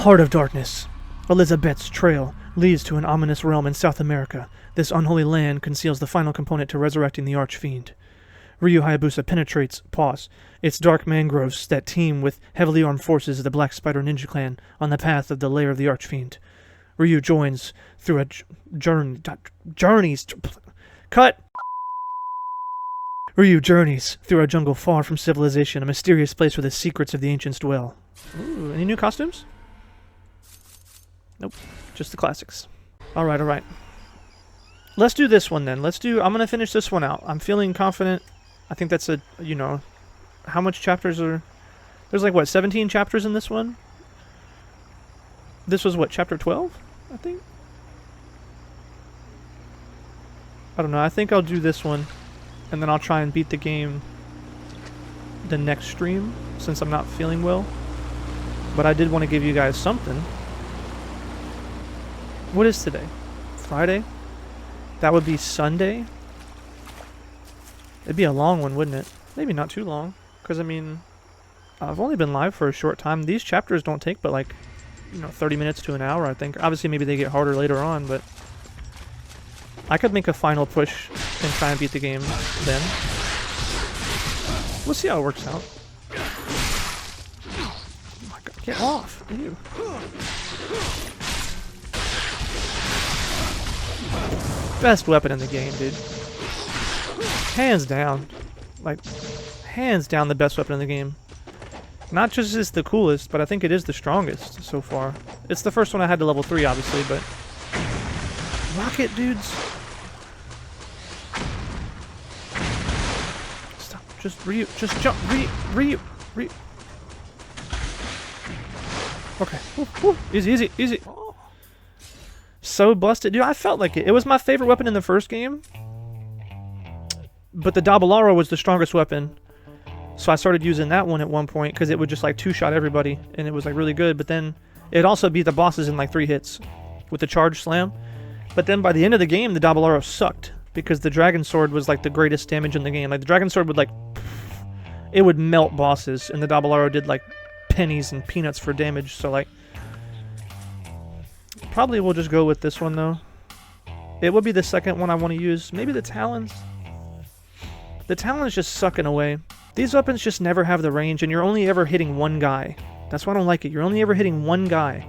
Heart of Darkness. Elizabeth's trail leads to an ominous realm in South America. This unholy land conceals the final component to resurrecting the Archfiend. Ryu Hayabusa penetrates, its dark mangroves that teem with heavily armed forces of the Black Spider Ninja Clan on the path of the lair of the Archfiend. Ryu joins through a Ryu journeys through a jungle far from civilization, a mysterious place where the secrets of the ancients dwell. Ooh, any new costumes? Nope, just the classics. Alright, alright. Let's do this one then. I'm gonna finish this one out. I'm feeling confident. I think that's how much chapters are... There's like, what, 17 chapters in this one? This was, what, chapter 12, I think? I don't know, I think I'll do this one, and then I'll try and beat the game the next stream, since I'm not feeling well. But I did want to give you guys something. What is today? Friday? That would be Sunday? It'd be a long one, wouldn't it? Maybe not too long, because, I mean, I've only been live for a short time. These chapters don't take but, like, 30 minutes to an hour, I think. Obviously, maybe they get harder later on, but I could make a final push and try and beat the game then. We'll see how it works out. Oh my god, get off! Ew. Best weapon in the game, dude. Hands down. Like, hands down the best weapon in the game. Not just is the coolest, but I think it is the strongest so far. It's the first one I had to level 3, obviously, but... Rocket dudes! Stop. Just jump. Ryu. Okay. Woo. Easy. So busted. Dude, I felt like it. It was my favorite weapon in the first game. But the double arrow was the strongest weapon. So I started using that one at one point because it would just like two-shot everybody. And it was like really good. But then it also beat the bosses in like 3 hits with the charge slam. But then by the end of the game, the double arrow sucked. Because the dragon sword was like the greatest damage in the game. Like the dragon sword would like... It would melt bosses. And the double arrow did like pennies and peanuts for damage. So like... Probably we'll just go with this one though. It would be the second one I want to use. Maybe the talons. The talons just suck in a way. These weapons just never have the range, and you're only ever hitting one guy. That's why I don't like it. You're only ever hitting one guy,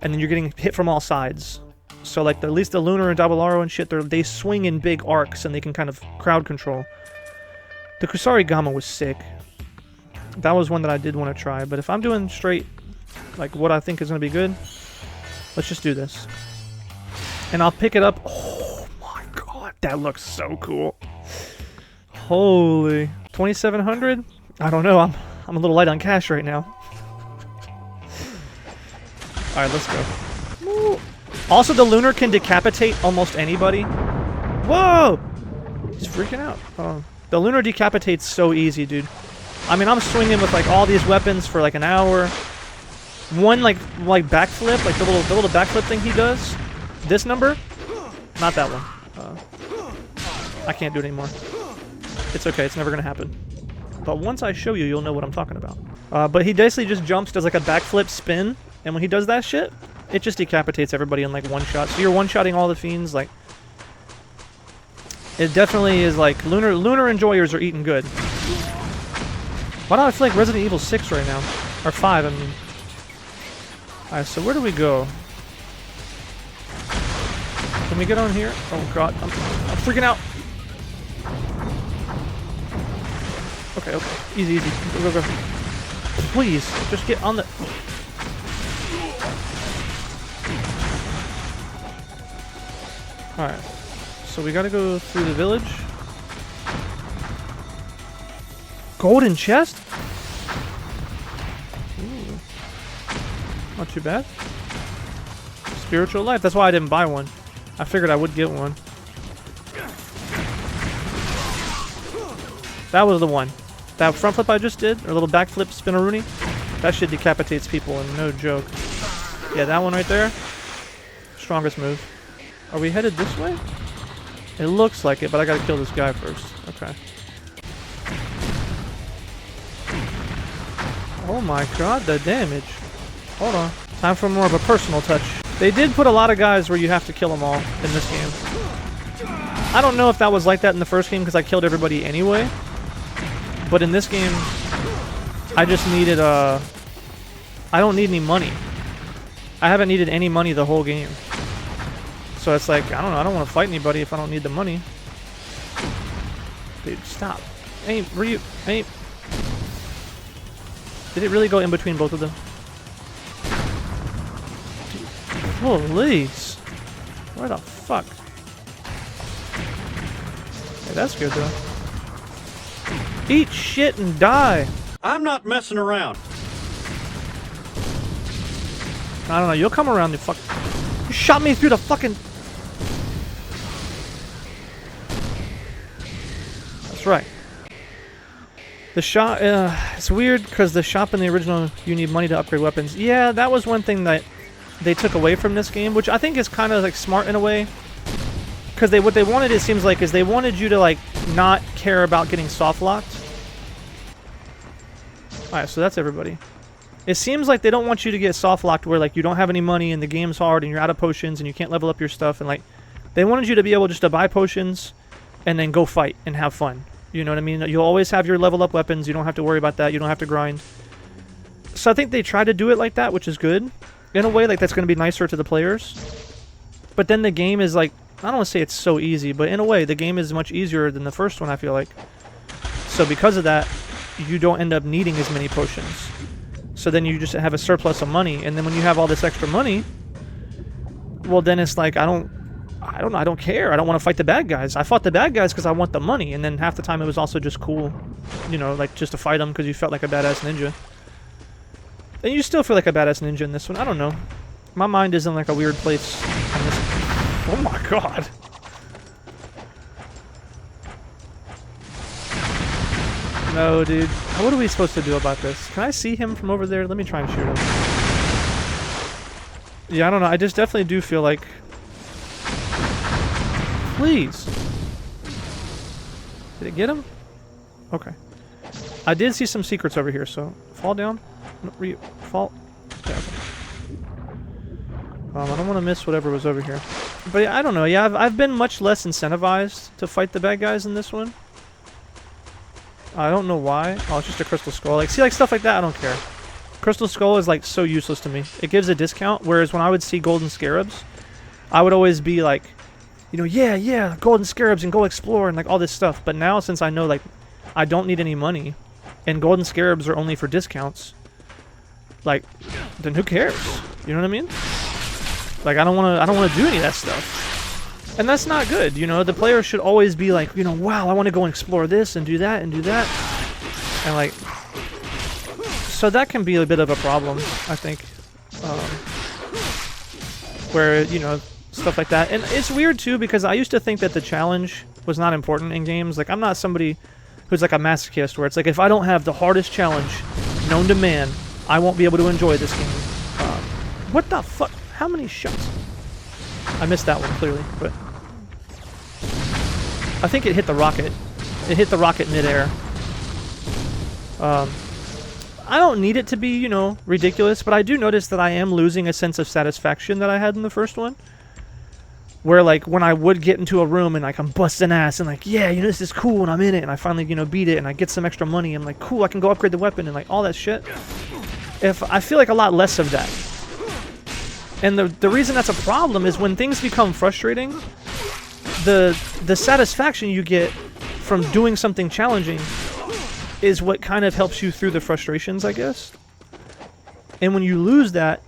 and then you're getting hit from all sides. So like at least the Lunar and Double Arrow and shit, they swing in big arcs, and they can kind of crowd control. The Kusari Gama was sick. That was one that I did want to try, but if I'm doing straight, like what I think is going to be good, let's just do this. And I'll pick it up. Oh my god, that looks so cool. Holy. 2,700? I don't know, I'm a little light on cash right now. Alright, let's go. Woo. Also, the Lunar can decapitate almost anybody. Whoa! He's freaking out. Oh. The Lunar decapitates so easy, dude. I mean, I'm swinging with like all these weapons for like an hour. One like backflip, like the little backflip thing he does. This number? Not that one. I can't do it anymore. It's okay, it's never gonna happen. But once I show you, you'll know what I'm talking about. But he basically just jumps, does like a backflip spin, and when he does that shit, it just decapitates everybody in like one shot. So you're one-shotting all the fiends, like... It definitely is like, Lunar enjoyers are eating good. Why do I feel like Resident Evil 6 right now? Or 5, I mean. Alright, so where do we go? Can we get on here? Oh god, I'm freaking out! Okay, easy. Go. Please, just get on the... Alright, so we gotta go through the village. Golden chest? Ooh. Not too bad. Spiritual life, that's why I didn't buy one. I figured I would get one. That was the one. That front flip I just did, or little backflip spinaroonie, that shit decapitates people, and no joke. Yeah, that one right there. Strongest move. Are we headed this way? It looks like it, but I gotta kill this guy first. Okay. Oh my god, the damage. Hold on. Time for more of a personal touch. They did put a lot of guys where you have to kill them all in this game. I don't know if that was like that in the first game because I killed everybody anyway. But in this game, I just needed I don't need any money. I haven't needed any money the whole game. So it's like, I don't know, I don't want to fight anybody if I don't need the money. Dude, stop. Hey, were you... Hey... Did it really go in between both of them? Police! Where the fuck? Hey, that's good though. Eat shit and die! I'm not messing around. I don't know, you'll come around, you fuck... You shot me through the fucking... That's right. The shop, it's weird because the shop in the original, you need money to upgrade weapons. Yeah, that was one thing that they took away from this game, which I think is kind of like smart in a way. Because what they wanted, it seems like, is they wanted you to like not care about getting soft locked. Alright, so that's everybody. It seems like they don't want you to get soft locked where like you don't have any money and the game's hard and you're out of potions and you can't level up your stuff, and like they wanted you to be able just to buy potions and then go fight and have fun. You know what I mean? You'll always have your level up weapons. You don't have to worry about that. You don't have to grind. So I think they try to do it like that, which is good. In a way, like that's going to be nicer to the players. But then the game is like, I don't want to say it's so easy, but in a way, the game is much easier than the first one, I feel like. So because of that, you don't end up needing as many potions. So then you just have a surplus of money. And then when you have all this extra money, well, then it's like, I don't care. I don't want to fight the bad guys. I fought the bad guys because I want the money, and then half the time it was also just cool, you know, like just to fight them because you felt like a badass ninja. And you still feel like a badass ninja in this one. I don't know. My mind is in like a weird place on this. Oh my god. No, dude. What are we supposed to do about this? Can I see him from over there? Let me try and shoot him. Yeah, I don't know. I just definitely do feel like... Please. Did it get him? Okay. I did see some secrets over here, so fall down. No, fall. Yeah, okay. I don't want to miss whatever was over here. But yeah, I don't know. Yeah, I've been much less incentivized to fight the bad guys in this one. I don't know why. Oh, it's just a crystal skull. Like, see, like stuff like that, I don't care. Crystal skull is like so useless to me. It gives a discount, whereas when I would see golden scarabs, I would always be like, you know, yeah, golden scarabs and go explore and like all this stuff. But now, since I know like I don't need any money, and golden scarabs are only for discounts, like, then who cares? You know what I mean? Like, I don't want to do any of that stuff. And that's not good, you know? The player should always be like, you know, wow, I want to go and explore this and do that and do that. And like, so that can be a bit of a problem, I think. Where, you know, stuff like that. And it's weird too, because I used to think that the challenge was not important in games. Like, I'm not somebody who's like a masochist where it's like, if I don't have the hardest challenge known to man, I won't be able to enjoy this game. What the fuck? How many shots? I missed that one clearly, but I think it hit the rocket. It hit the rocket midair. I don't need it to be, you know, ridiculous, but I do notice that I am losing a sense of satisfaction that I had in the first one. Where, like, when I would get into a room and, like, I'm busting ass and, like, yeah, you know, this is cool and I'm in it and I finally, you know, beat it and I get some extra money and, like, cool, I can go upgrade the weapon and, like, all that shit. I feel like a lot less of that. And the reason that's a problem is when things become frustrating, the satisfaction you get from doing something challenging is what kind of helps you through the frustrations, I guess. And when you lose that,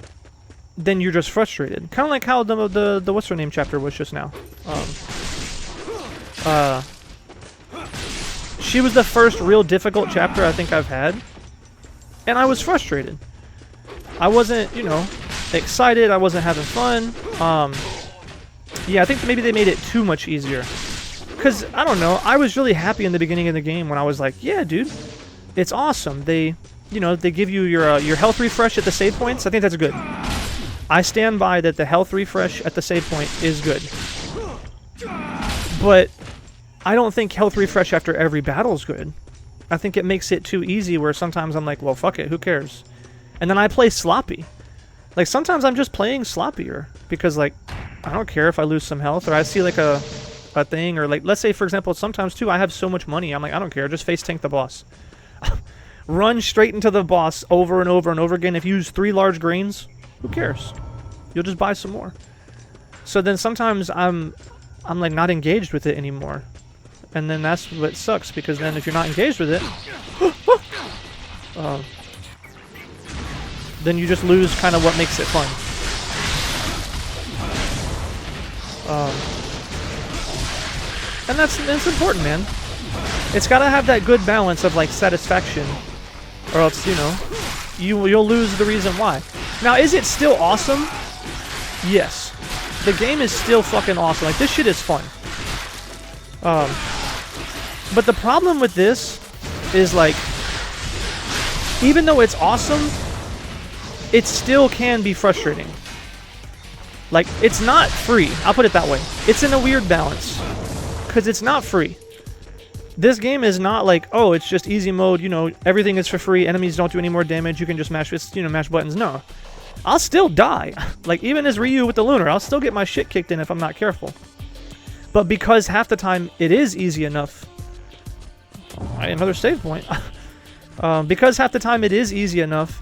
then you're just frustrated. Kind of like how the what's her name chapter was just now. She was the first real difficult chapter I think I've had, and I was frustrated. I wasn't, you know, excited. I wasn't having fun. Yeah, I think maybe they made it too much easier. Because, I don't know, I was really happy in the beginning of the game when I was like, yeah, dude, it's awesome. They, you know, they give you your health refresh at the save points. I think that's good. I stand by that the health refresh at the save point is good. But I don't think health refresh after every battle is good. I think it makes it too easy where sometimes I'm like, well, fuck it, who cares? And then I play sloppy. Like, sometimes I'm just playing sloppier because, like, I don't care if I lose some health or I see, like, a thing, or, like, let's say, for example, sometimes, too, I have so much money, I'm like, I don't care, just face tank the boss. Run straight into the boss over and over and over again. If you use 3 large grains, who cares? You'll just buy some more. So then sometimes I'm like, not engaged with it anymore. And then that's what sucks, because then if you're not engaged with it, then you just lose kind of what makes it fun. And that's important, man. It's got to have that good balance of, like, satisfaction, or else, you know, you'll lose the reason why. Now, is it still awesome? Yes. The game is still fucking awesome. Like, this shit is fun. But the problem with this is, like, even though it's awesome, it still can be frustrating. Like, it's not free. I'll put it that way. It's in a weird balance. Because it's not free. This game is not like, oh, it's just easy mode, you know, everything is for free, enemies don't do any more damage, you can just mash, mash buttons. No. I'll still die. Like, even as Ryu with the Lunar, I'll still get my shit kicked in if I'm not careful. But because half the time it is easy enough... another save point. Because half the time it is easy enough,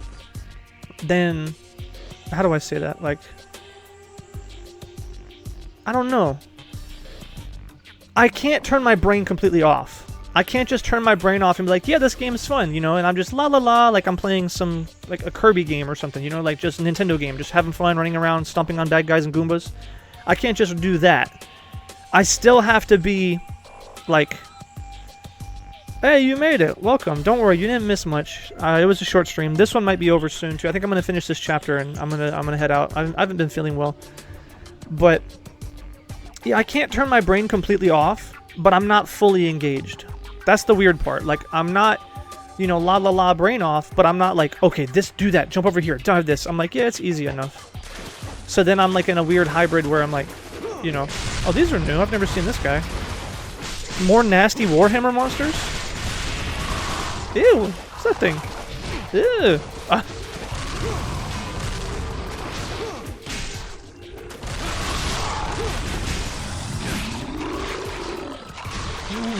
then... How do I say that? Like... I don't know. I can't turn my brain completely off. I can't just turn my brain off and be like, yeah, this game is fun, you know, and I'm just la la la, like I'm playing some, like a Kirby game or something, you know, like just a Nintendo game, just having fun, running around, stomping on bad guys and Goombas. I can't just do that. I still have to be, like, hey, you made it, welcome, don't worry, you didn't miss much. It was a short stream. This one might be over soon, too. I think I'm gonna finish this chapter and I'm gonna head out. I haven't been feeling well. But, yeah, I can't turn my brain completely off, but I'm not fully engaged. That's the weird part. Like, I'm not, you know, la la la brain off, but I'm not like, okay, this, do that, jump over here, dive this. I'm like, yeah, it's easy enough. So then I'm like in a weird hybrid where I'm like, you know, oh, these are new. I've never seen this guy. More nasty Warhammer monsters? Ew, what's that thing? Ew.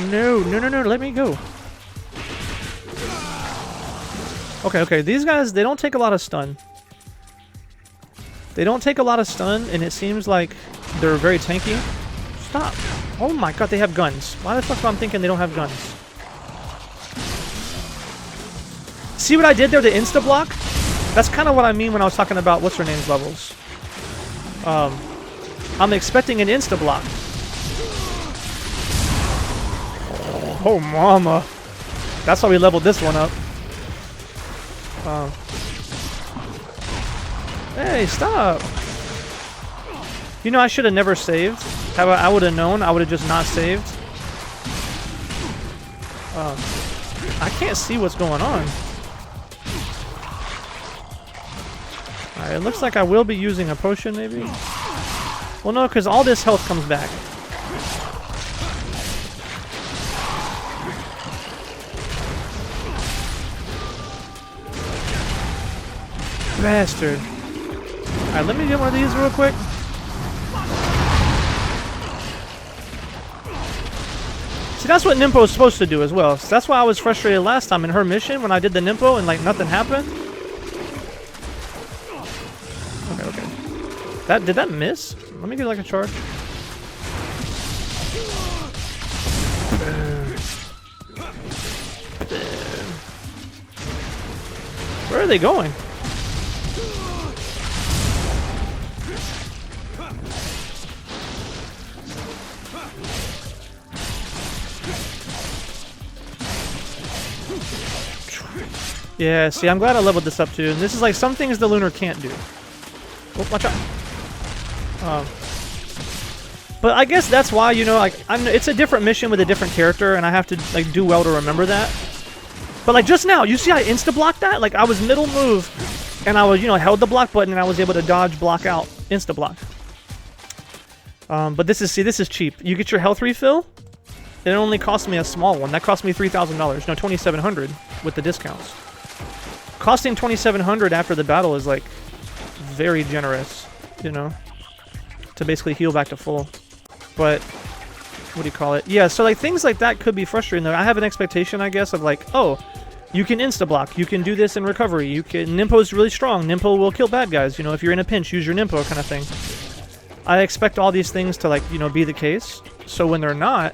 No, no, no, no, let me go. Okay, these guys, they don't take a lot of stun. They don't take a lot of stun, and it seems like they're very tanky. Stop. Oh my god, they have guns. Why the fuck am I thinking they don't have guns? See what I did there, the insta-block? That's kind of what I mean when I was talking about what's-her-name's levels. I'm expecting an insta-block. Oh, mama. That's why we leveled this one up. Hey, stop. You know, I should have never saved. How I would have known, I would have just not saved. I can't see what's going on. Alright, it looks like I will be using a potion, maybe? Well, no, because all this health comes back. Bastard. Alright, let me get one of these real quick. See, that's what Nimpo is supposed to do as well. So that's why I was frustrated last time in her mission when I did the Nimpo and, like, nothing happened. Okay. Did that miss? Let me get, like, a charge. Where are they going? Yeah, see, I'm glad I leveled this up too. And this is like some things the Lunar can't do. Oh, watch out. But I guess that's why, you know, like, it's a different mission with a different character, and I have to, like, do well to remember that. But, like, just now, you see I insta-blocked that? Like, I was middle move, and I was, you know, held the block button, and I was able to dodge, block out, insta-block. But this is cheap. You get your health refill, and it only cost me a small one. That cost me $3,000. No, $2,700 with the discounts. Costing $2,700 after the battle is, like, very generous, you know, to basically heal back to full. But what do you call it? Yeah, so like things like that could be frustrating though. I have an expectation, I guess, of like, oh, you can insta-block, you can do this in recovery, you can... Nimpo's really strong, Nimpo will kill bad guys, you know, if you're in a pinch, use your Nimpo kind of thing. I expect all these things to like, you know, be the case, so when they're not,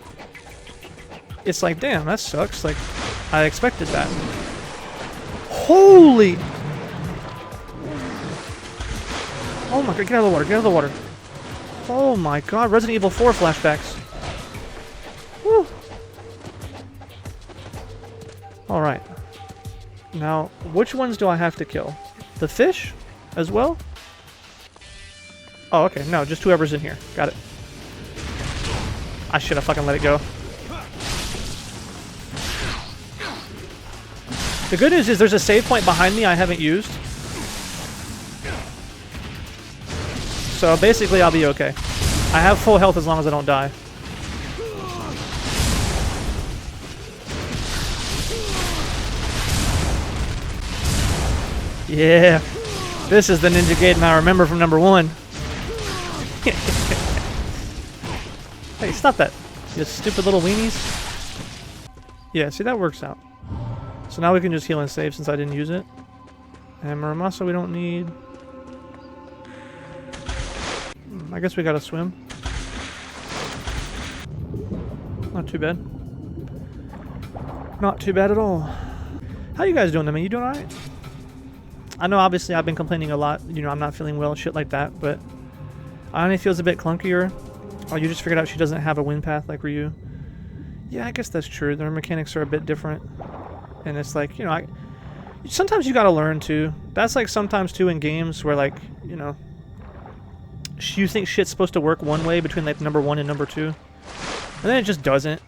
it's like, damn, that sucks, like, I expected that. Holy... Oh my god, get out of the water, get out of the water. Oh my god, Resident Evil 4 flashbacks. Woo. Alright. Now, which ones do I have to kill? The fish as well? Oh, okay. No, just whoever's in here. Got it. I should have fucking let it go. The good news is there's a save point behind me I haven't used. So basically I'll be okay. I have full health as long as I don't die. Yeah, this is the Ninja Gaiden I remember from number 1. Hey, stop that, you stupid little weenies. Yeah, see, that works out. So now we can just heal and save since I didn't use it. And Muramasa we don't need. I guess we gotta swim. Not too bad. Not too bad at all. How you guys doing, I mean, you doing alright? I know obviously I've been complaining a lot, you know, I'm not feeling well, shit like that, but Ayane feels a bit clunkier. Oh, you just figured out she doesn't have a wind path like Ryu. Yeah, I guess that's true. Their mechanics are a bit different. And it's like, you know, sometimes you gotta learn too. That's like sometimes too in games where like, you know, you think shit's supposed to work one way between like number 1 and number 2. And then it just doesn't.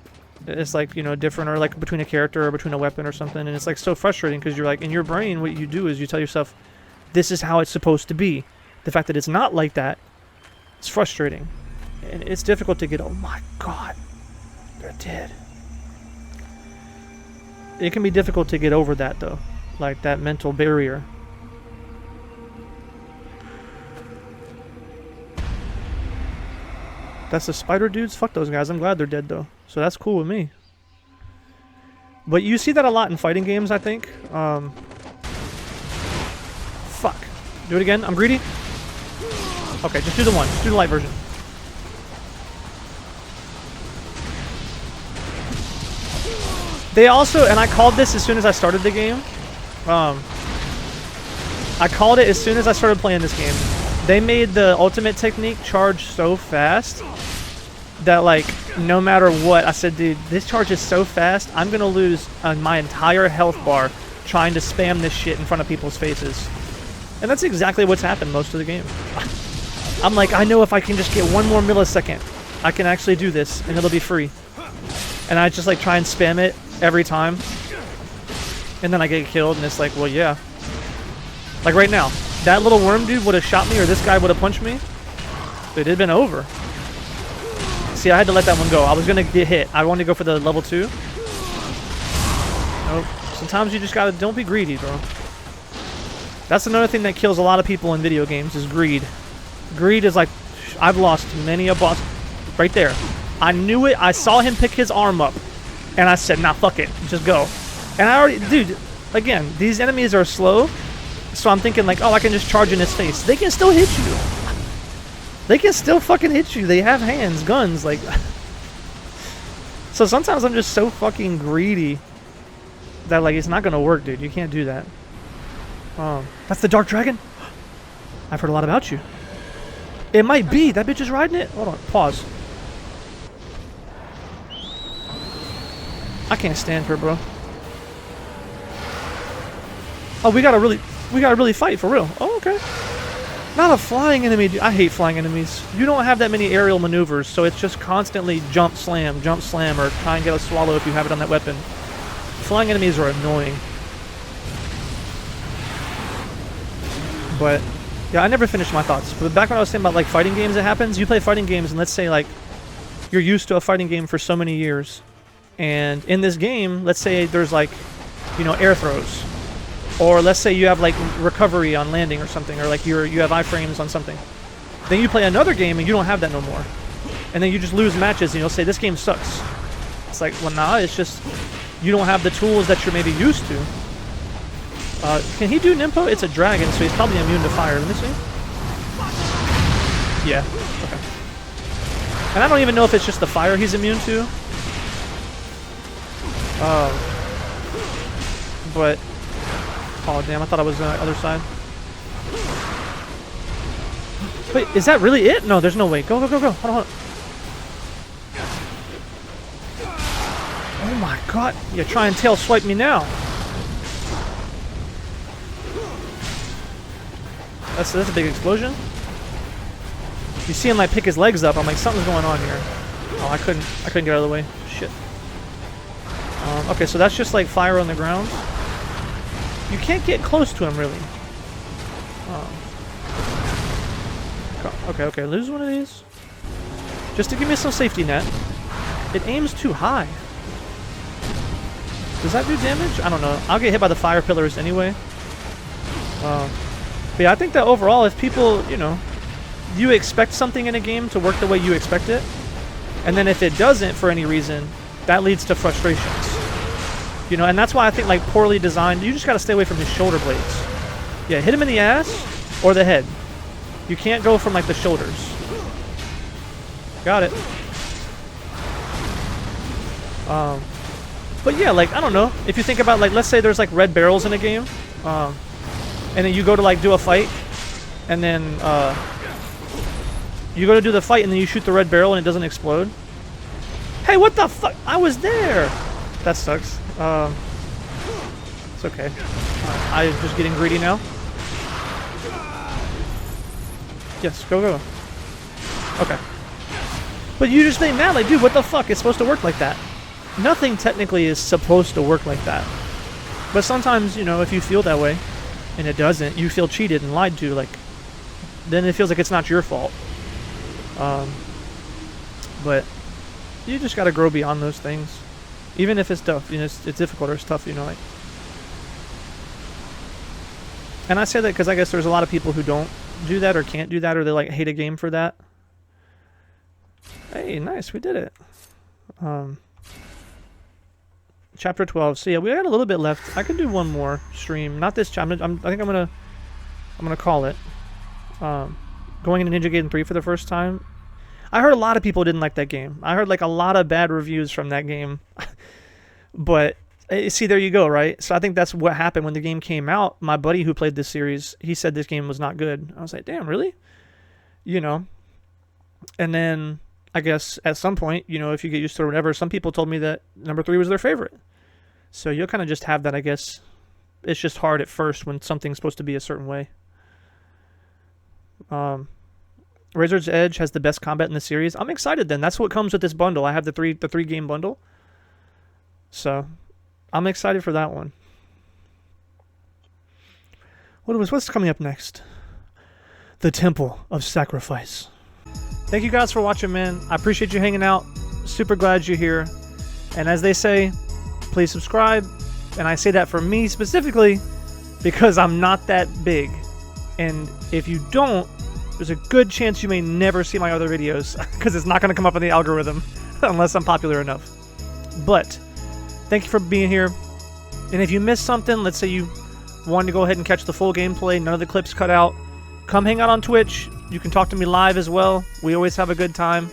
It's like, you know, different, or like between a character or between a weapon or something, and it's like so frustrating because you're like, in your brain what you do is you tell yourself this is how it's supposed to be. The fact that it's not like that, it's frustrating. And it's difficult to get, oh my god, they're dead. It can be difficult to get over that though, like that mental barrier. That's the spider dudes? Fuck those guys, I'm glad they're dead though. So that's cool with me. But you see that a lot in fighting games, I think. Fuck. Do it again. I'm greedy. Okay, just do the one. Just do the light version. They also, and I called this as soon as I started the game. I called it as soon as I started playing this game. They made the ultimate technique charge so fast that, like, no matter what, I said, dude, this charge is so fast, I'm gonna lose my entire health bar trying to spam this shit in front of people's faces. And that's exactly what's happened most of the game. I'm like, I know if I can just get 1 more millisecond, I can actually do this, and it'll be free. And I just, like, try and spam it every time. And then I get killed, and it's like, well, yeah. Like, right now, that little worm dude would have shot me, or this guy would have punched me. It had been over. See, I had to let that one go. I was going to get hit. I wanted to go for the level 2. Nope. Sometimes you just gotta, don't be greedy, bro. That's another thing that kills a lot of people in video games, is greed. Greed is like, I've lost many a boss. Right there. I knew it. I saw him pick his arm up. And I said, nah, fuck it. Just go. And I already, dude, again, these enemies are slow. So I'm thinking like, oh, I can just charge in his face. They can still hit you. They can still fucking hit you. They have hands, guns, like. So sometimes I'm just so fucking greedy that, like, it's not gonna work, dude. You can't do that. That's the Dark Dragon? I've heard a lot about you. It might be. That bitch is riding it. Hold on. Pause. I can't stand her, bro. Oh, we gotta really fight for real. Oh, okay. Not a flying enemy. I hate flying enemies. You don't have that many aerial maneuvers, so it's just constantly jump, slam, or try and get a swallow if you have it on that weapon. Flying enemies are annoying. But, yeah, I never finished my thoughts. But back when I was saying about, like, fighting games, it happens. You play fighting games, and let's say, like, you're used to a fighting game for so many years. And in this game, let's say there's, like, you know, air throws. or let's say you have like recovery on landing or something, or like you have iframes on something. Then you play another game and you don't have that no more, and then you just lose matches and you'll say this game sucks. It's like, well, nah, it's just you don't have the tools that you're maybe used to. Can he do Nimpo? It's a dragon, so he's probably immune to fire. Let me see. Yeah. Okay. And I don't even know if it's just the fire he's immune to. But oh damn! I thought I was on the other side. Wait, is that really it? No, there's no way. Go, go, go, go. Hold on. Oh my god! You try and tail swipe me now. That's a big explosion. You see him like pick his legs up. I'm like, something's going on here. Oh, I couldn't get out of the way. Shit. Okay, so that's just like fire on the ground. You can't get close to him really. Okay, lose one of these. Just to give me some safety net. It aims too high. Does that do damage? I don't know. I'll get hit by the fire pillars anyway. But yeah, I think that overall, if people, you know, you expect something in a game to work the way you expect it, and then if it doesn't for any reason, that leads to frustrations. You know, and that's why I think like poorly designed, you just gotta stay away from his shoulder blades. Yeah, hit him in the ass or the head. You can't go from like the shoulders. Got it. But yeah, like, I don't know. If you think about, like, let's say there's like red barrels in a game, and then you go to like do a fight, and then you go to do the fight and then you shoot the red barrel and it doesn't explode. Hey, what the fuck? I was there! That sucks. It's okay. I'm just getting greedy now. Yes, go, go. Okay. But you just think that, like, dude, what the fuck? It's supposed to work like that. Nothing technically is supposed to work like that. But sometimes, you know, if you feel that way, and it doesn't, you feel cheated and lied to, like, then it feels like it's not your fault. But you just gotta grow beyond those things. Even if it's tough, you know, it's difficult or it's tough, you know, like. And I say that because I guess there's a lot of people who don't do that or can't do that, or they like hate a game for that. Hey, nice, we did it. Chapter 12. So yeah, we got a little bit left. I could do one more stream. Not this chapter. I think I'm gonna call it. Going into Ninja Gaiden 3 for the first time. I heard a lot of people didn't like that game. I heard like a lot of bad reviews from that game. But see, there you go, right? So I think that's what happened when the game came out. My buddy who played this series, he said this game was not good. I was like, damn, really? You know. And then I guess at some point, you know, if you get used to it or whatever, some people told me that number 3 was their favorite. So you'll kind of just have that, I guess. It's just hard at first when something's supposed to be a certain way. Razor's Edge has the best combat in the series. I'm excited then. That's what comes with this bundle. I have the three game bundle. So I'm excited for that one. What's coming up next? The Temple of Sacrifice. Thank you guys for watching, man. I appreciate you hanging out. Super glad you're here. And as they say, please subscribe. And I say that for me specifically because I'm not that big. And if you don't, there's a good chance you may never see my other videos because it's not going to come up in the algorithm unless I'm popular enough. But thank you for being here. And if you missed something, let's say you wanted to go ahead and catch the full gameplay, none of the clips cut out, come hang out on Twitch. You can talk to me live as well. We always have a good time.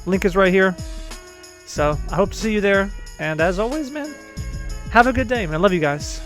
Link is right here. So I hope to see you there. And as always, man, have a good day, man. I love you guys.